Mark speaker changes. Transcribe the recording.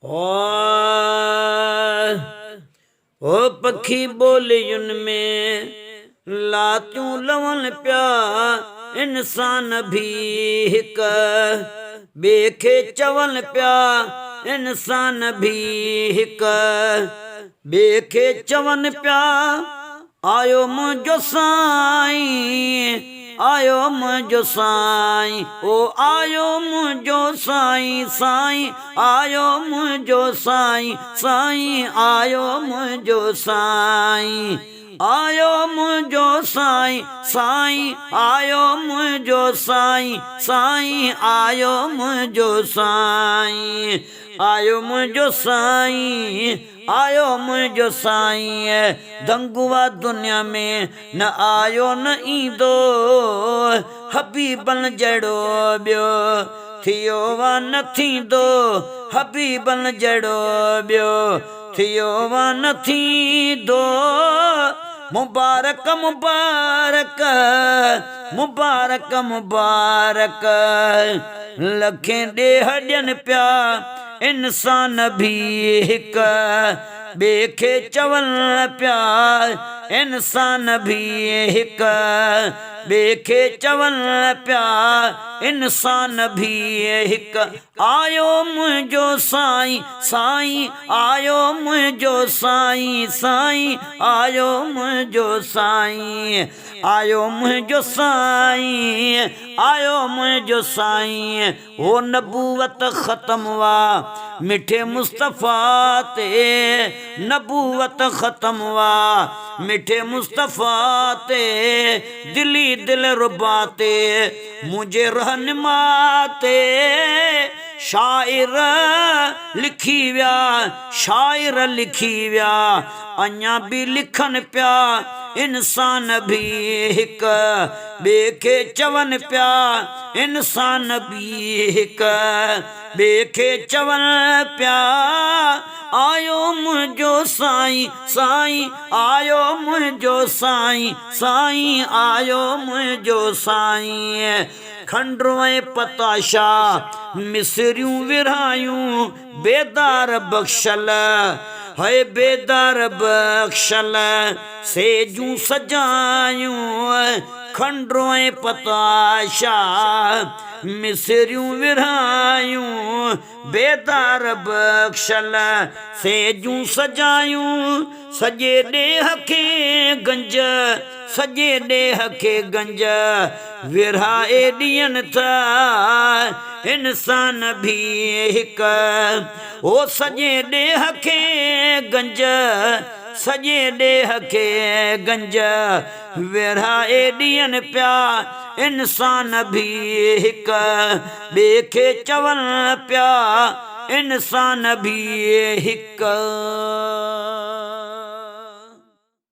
Speaker 1: ओ पखी बोलियुन में लातियूं लवनि पिया इंसान भी हिक ॿिए खे चवनि पिया इंसान भी हिक ॿिए खे चवनि पिया आयो मुंहिंजो साईं आयो मुंहिंजो साईं ओ आयो मुंहिंजो साईं साईं आयो मुंहिंजो साईं साईं आयो मुंहिंजो साईं आयो मुंहिंजो साईं साईं आयो मुंहिंजो साईं साईं आयो मुंहिंजो साईं आयो मुंहिंजो साईं आयो मुंहिंजो साईं दंगुआ दुनिया में न आयो न ईंदो हबीबन जहिड़ो ॿियो थियो वा न थींदो हबीबन जहिड़ो ॿियो थियो वा न थींदो मुबारक मुबारक मुबारक मुबारक लखें ॾेह ॾियनि पिया इंसान भी हिक ॿिए खे चवनि पिया इंसान भी हिक ॿिए खे चवनि पिया इंसान भी हिक आयो मुंहिंजो साईं साईं आयो मुंहिंजो साईं साईं आयो मुंहिंजो साईं आयो मुंहिंजो साईं आयो मुंहिंजो साईं हो नबूवत ख़त्म वा मिठे मुस्तफ़ा ते नबूवत ख़त्म वा मिठे मुस्तफ़ा ते दिली दिल रुबा ते मुझे रहनुमा ते शाइर लिखी विया शाइर लिखी विया अञा बि लिखनि पिया इंसान भी हिक ॿिए खे चवनि पिया इंसान भी हिक ॿिए खे चवनि पिया आयो मुंहिंजो साईं साईं आयो मुंहिंजो साईं साईं आयो मुंहिंजो साईं खंडु ऐं पताशा मिसरियूं विरहायूं बेदार बख़्शल है बेदार बख़्शल सेजूं सजायूं खंडु ऐं पताशा मिसरियूं विरहायूं बेदार बख़्शल सेजूं सजायूं सॼे ॾेह खे गंज सॼे ॾेह खे गंज विरहाए ॾियनि था इंसान भी हिक ओ सॼे ॾेह खे गंज सॼे ॾेह खे गंज विरहाए ॾियनि पिया इंसान भी हिक ॿिए खे चवनि पिया इंसान भी हिक